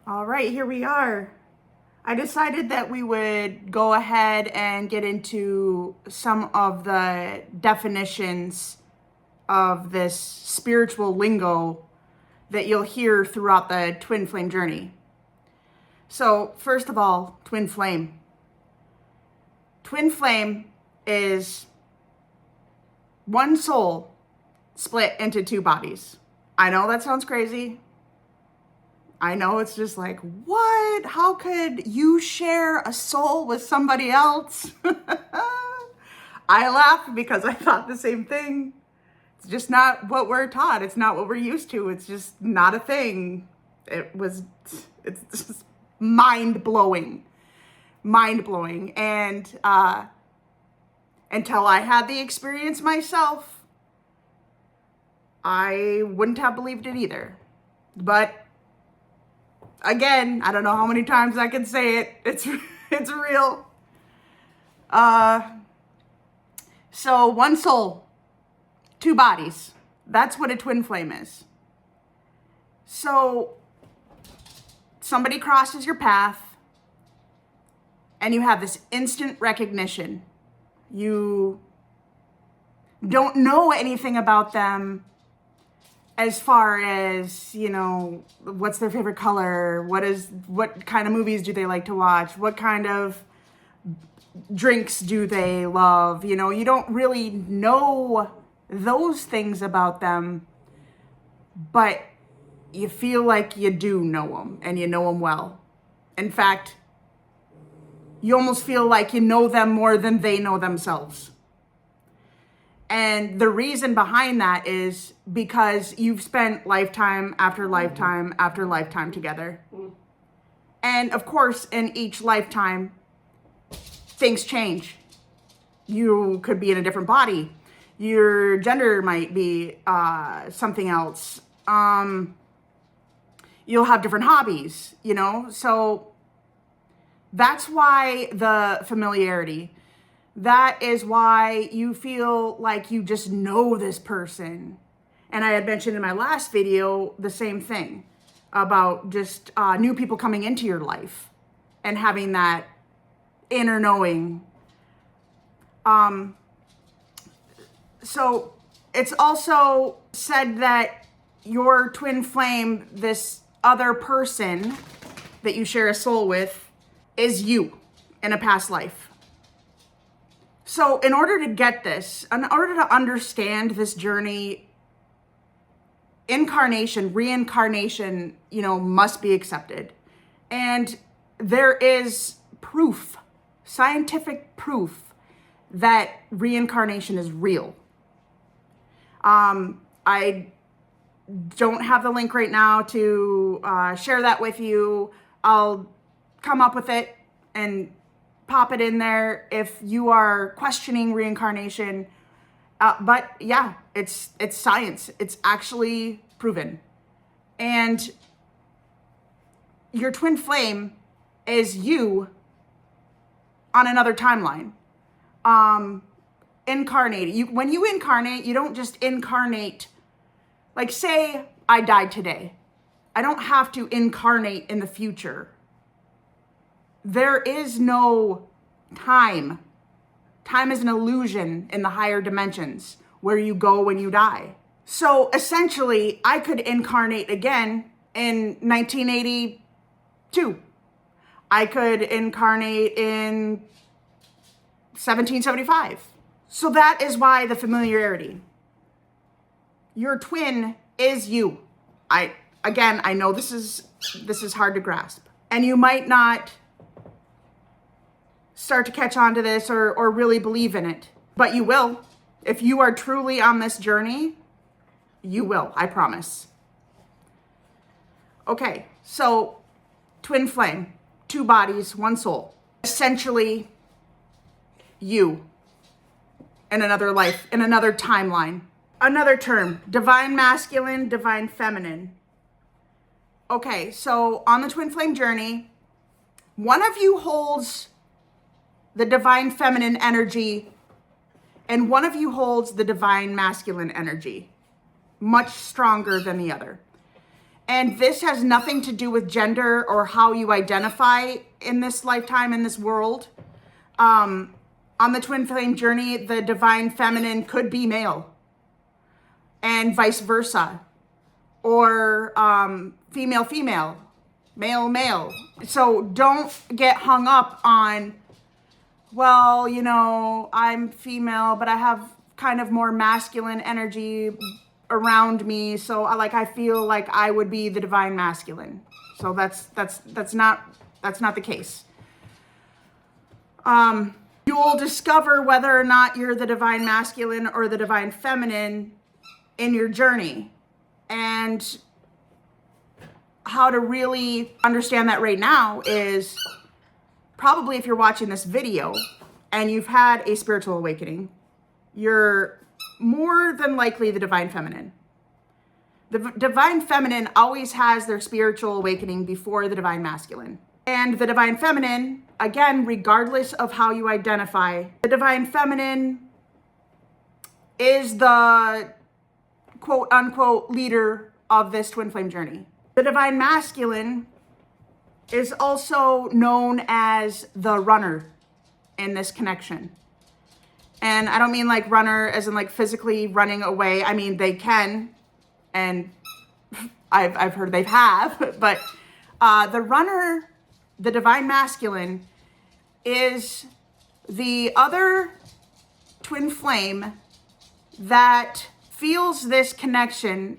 All right, here we are. I decided that we would go ahead and get into some of the definitions of this spiritual lingo that you'll hear throughout the twin flame journey. So, first of all, twin flame. Twin flame is one soul split into two bodies. I know that sounds crazy. I know it's just like, what? How could you share a soul with somebody else? I laugh because I thought the same thing. It's just not what we're taught. It's not what we're used to. It's just not a thing. It's just mind-blowing. Mind-blowing. And until I had the experience myself, I wouldn't have believed it either. But again, I don't know how many times I can say it. It's real. So one soul, two bodies. That's what a twin flame is. So somebody crosses your path and you have this instant recognition. You don't know anything about them as far as, what's their favorite color, what kind of movies do they like to watch, what kind of drinks do they love, you don't really know those things about them, but you feel like you do know them and you know them well. In fact, you almost feel like you know them more than they know themselves. And the reason behind that is because you've spent lifetime after lifetime after lifetime together. And of course, in each lifetime, things change. You could be in a different body. Your gender might be something else. You'll have different hobbies, So that's why the familiarity. That is why you feel like you just know this person. And I had mentioned in my last video the same thing about just new people coming into your life and having that inner knowing. So it's also said that your twin flame, this other person that you share a soul with, is you in a past life. So in order to get this, in order to understand this journey, incarnation, reincarnation, must be accepted. And there is proof, scientific proof, that reincarnation is real. I don't have the link right now to share that with you. I'll come up with it and pop it in there if you are questioning reincarnation. But yeah, it's science. It's actually proven. And your twin flame is you on another timeline. Incarnated. When you incarnate, you don't just incarnate. Like, say I died today. I don't have to incarnate in the future. There is no time. Time is an illusion in the higher dimensions where you go when you die. So essentially, I could incarnate again in 1982. I could incarnate in 1775. So that is why the familiarity. Your twin is you. I know this is hard to grasp. And you might not start to catch on to this or really believe in it. But you will. If you are truly on this journey, you will, I promise. Okay, so twin flame, two bodies, one soul. Essentially, you in another life, in another timeline. Another term, divine masculine, divine feminine. Okay, so on the twin flame journey, one of you holds the divine feminine energy, and one of you holds the divine masculine energy, much stronger than the other. And this has nothing to do with gender or how you identify in this lifetime, in this world. On the twin flame journey, the divine feminine could be male and vice versa, or female, female, male, male. So don't get hung up on, well, you know, I'm female, but I have kind of more masculine energy around me, so I feel like I would be the divine masculine. So that's not the case. You'll discover whether or not you're the divine masculine or the divine feminine in your journey, and how to really understand that right now is probably if you're watching this video and you've had a spiritual awakening, you're more than likely the divine feminine. The divine feminine always has their spiritual awakening before the divine masculine. And the divine feminine, again, regardless of how you identify, the divine feminine is the quote unquote leader of this twin flame journey. The divine masculine is also known as the runner in this connection. And I don't mean like runner as in like physically running away. I mean, they can, and I've heard they have, but the runner, the divine masculine, is the other twin flame that feels this connection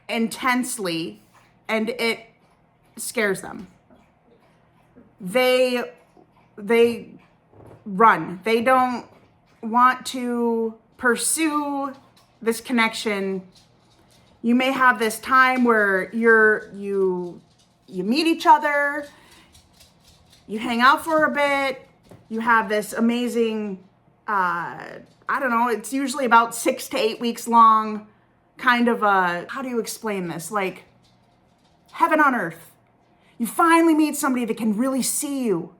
intensely, and it scares them. They run. They don't want to pursue this connection. You may have this time where you meet each other, you hang out for a bit, you have this amazing, I don't know, it's usually about 6 to 8 weeks long, kind of a, how do you explain this? Like heaven on earth. You finally meet somebody that can really see you,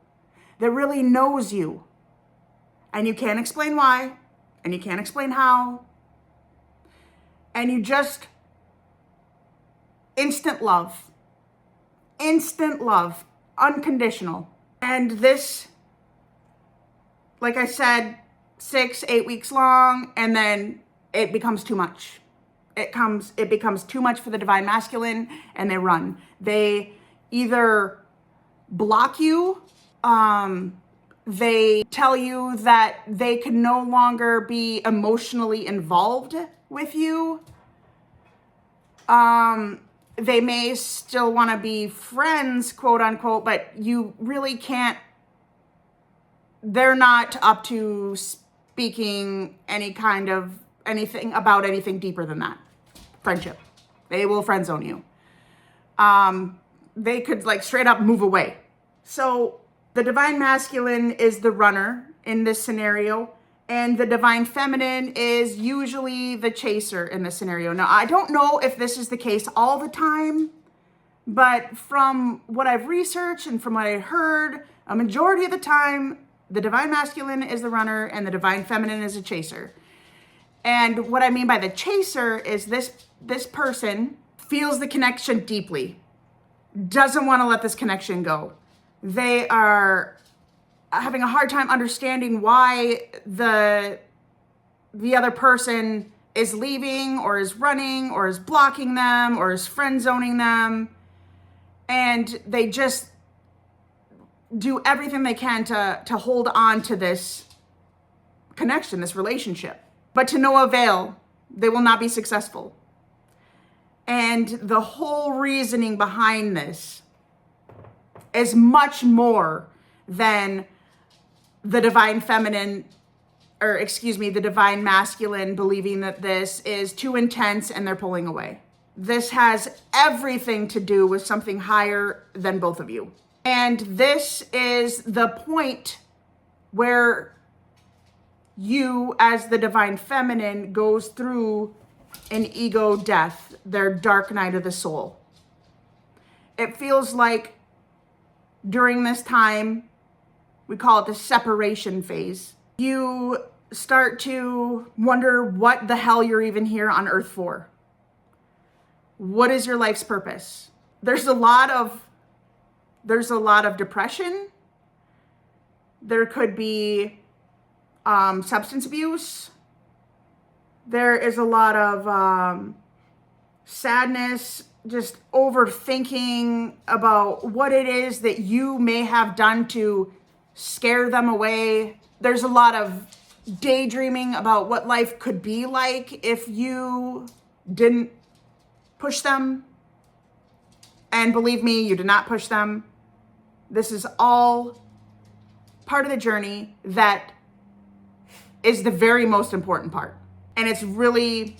that really knows you. And you can't explain why, and you can't explain how. And you just, instant love, unconditional. And this, like I said, 6, 8 weeks long, and then it becomes too much. It becomes too much for the divine masculine, and they run. They either block you, they tell you that they can no longer be emotionally involved with you. They may still want to be friends, quote unquote, but you really can't, they're not up to speaking anything about anything deeper than that. Friendship. They will friend zone you. They could like straight up move away. So the divine masculine is the runner in this scenario, and the divine feminine is usually the chaser in this scenario. Now, I don't know if this is the case all the time, but from what I've researched and from what I heard, a majority of the time, the divine masculine is the runner and the divine feminine is a chaser. And what I mean by the chaser is this person feels the connection deeply, doesn't want to let this connection go. They are having a hard time understanding why the other person is leaving or is running or is blocking them or is friend zoning them. And they just do everything they can to hold on to this connection, this relationship. But to no avail, they will not be successful. And the whole reasoning behind this is much more than the divine feminine, the divine masculine believing that this is too intense and they're pulling away. This has everything to do with something higher than both of you. And this is the point where you, as the divine feminine, goes through an ego death, their dark night of the soul. It feels like during this time, we call it the separation phase, you start to wonder what the hell you're even here on earth for. What is your life's purpose? There's a lot of depression. There could be substance abuse. There is a lot of sadness, just overthinking about what it is that you may have done to scare them away. There's a lot of daydreaming about what life could be like if you didn't push them. And believe me, you did not push them. This is all part of the journey that is the very most important part. And it's really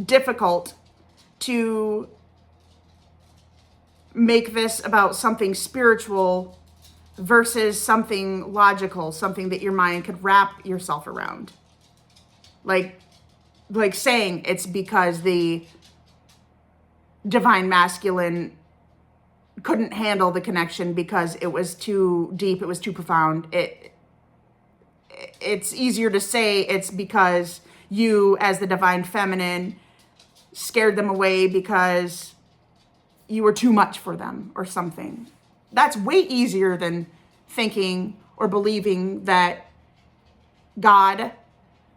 difficult to make this about something spiritual versus something logical, something that your mind could wrap yourself around. Like saying it's because the divine masculine couldn't handle the connection because it was too deep, it was too profound. It's easier to say it's because you, as the divine feminine, scared them away because you were too much for them or something. That's way easier than thinking or believing that God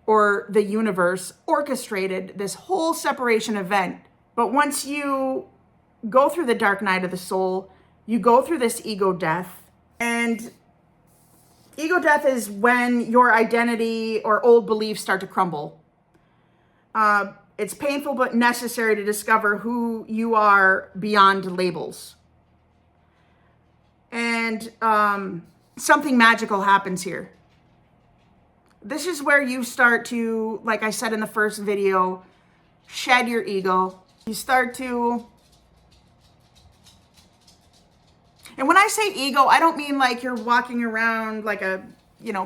or the universe orchestrated this whole separation event. But once you go through the dark night of the soul, you go through this ego death. And ego death is when your identity or old beliefs start to crumble. It's painful but necessary to discover who you are beyond labels. And something magical happens here. This is where you start to, like I said in the first video, shed your ego. You start to, and when I say ego, I don't mean like you're walking around like a,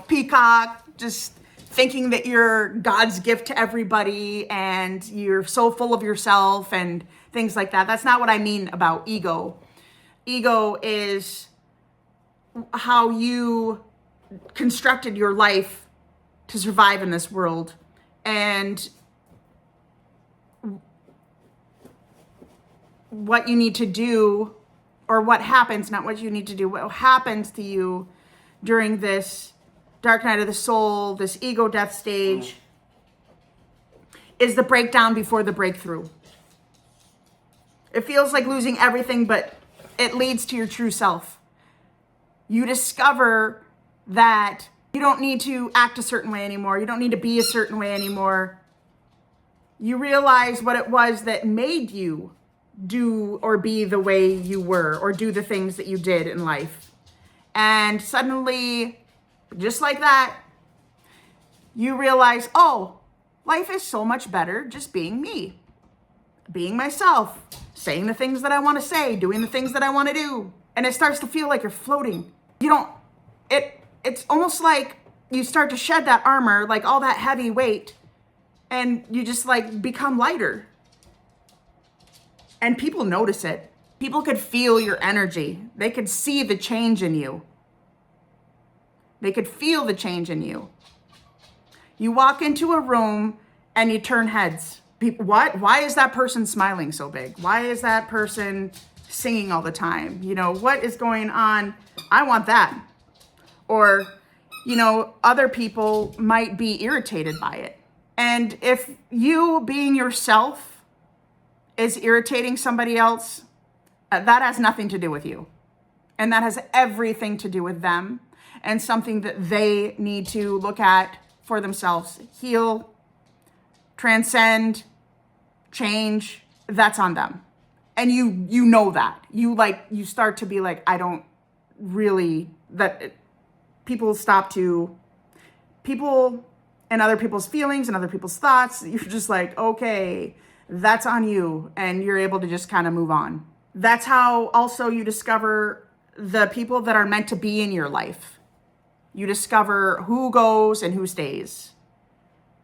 peacock, just thinking that you're God's gift to everybody and you're so full of yourself and things like that. That's not what I mean about ego. Ego is how you constructed your life to survive in this world. And what you need to do, or what happens, not what you need to do, what happens to you during this dark night of the soul, this ego death stage, is the breakdown before the breakthrough. It feels like losing everything, but it leads to your true self. You discover that you don't need to act a certain way anymore. You don't need to be a certain way anymore. You realize what it was that made you do or be the way you were, or do the things that you did in life. And suddenly, just like that, you realize, oh, life is so much better just being me, being myself, saying the things that I want to say, doing the things that I want to do. And it starts to feel like you're floating. It's almost like you start to shed that armor, like all that heavy weight, and you just like become lighter. And people notice it. People could feel your energy. They could see the change in you. They could feel the change in you. You walk into a room and you turn heads. People, what? Why is that person smiling so big? Why is that person singing all the time? What is going on? I want that. Or, other people might be irritated by it. And if you being yourself is irritating somebody else, that has nothing to do with you. And that has everything to do with them, and something that they need to look at for themselves. Heal, transcend, change. That's on them. And you know that. You start to be like, I don't really, people and other people's feelings and other people's thoughts, you're just like, okay, that's on you. And you're able to just kind of move on. That's how also you discover the people that are meant to be in your life. You discover who goes and who stays.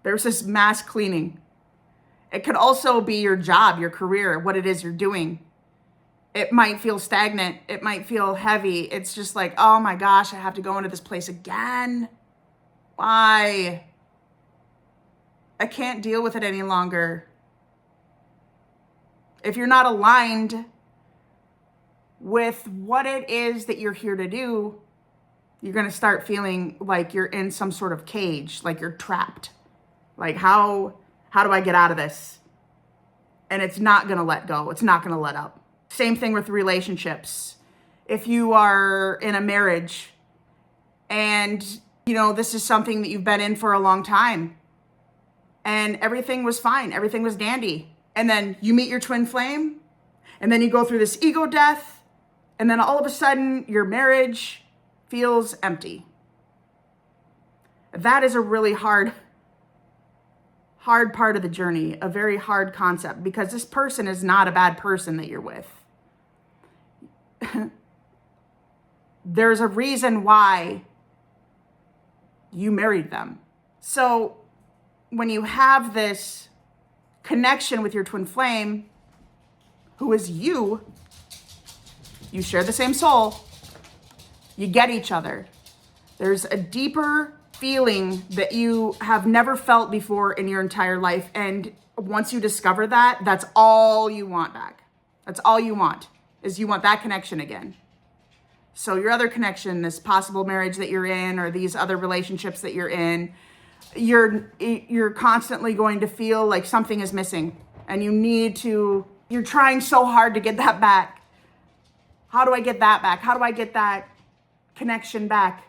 There's this mass cleaning. It could also be your job, your career, what it is you're doing. It might feel stagnant. It might feel heavy. It's just like, oh my gosh, I have to go into this place again. Why? I can't deal with it any longer. If you're not aligned with what it is that you're here to do, you're going to start feeling like you're in some sort of cage, like you're trapped. Like, how do I get out of this? And it's not going to let go. It's not going to let up. Same thing with relationships. If you are in a marriage and, this is something that you've been in for a long time and everything was fine, everything was dandy. And then you meet your twin flame and then you go through this ego death. And then all of a sudden your marriage feels empty. That is a really hard part of the journey, a very hard concept, because this person is not a bad person that you're with. There's a reason why you married them. So when you have this connection with your twin flame, who is you share the same soul, you get each other. There's a deeper feeling that you have never felt before in your entire life. And once you discover that, that's all you want back. That's all you want, is you want that connection again. So your other connection, this possible marriage that you're in, or these other relationships that you're in, you're constantly going to feel like something is missing and you're trying so hard to get that back. How do I get that back? How do I get that connection back?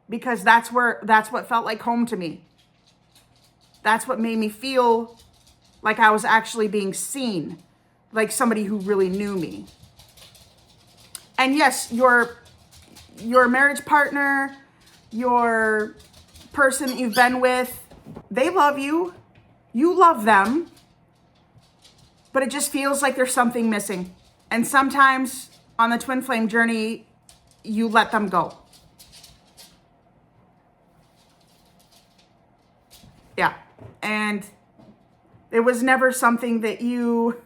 Because that's what felt like home to me. That's what made me feel like I was actually being seen, like somebody who really knew me. And yes, your marriage partner, your person that you've been with, they love you. You love them. But it just feels like there's something missing. And sometimes on the twin flame journey, you let them go. Yeah. And it was never something that you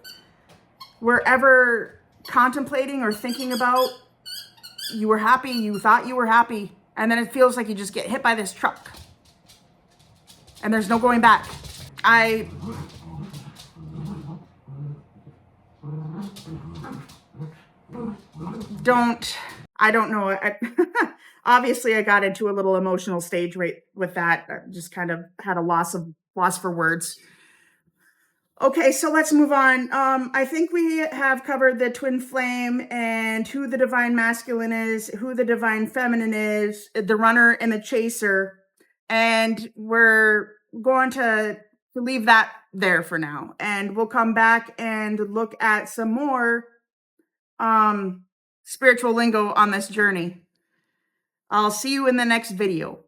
were ever contemplating or thinking about. You were happy. You thought you were happy. And then it feels like you just get hit by this truck. And there's no going back. I don't know. Obviously, I got into a little emotional stage right with that. I just kind of had a loss for words. Okay, so let's move on. I think we have covered the twin flame and who the divine masculine is, who the divine feminine is, the runner and the chaser. And we're going to leave that there for now. And we'll come back and look at some more spiritual lingo on this journey. I'll see you in the next video.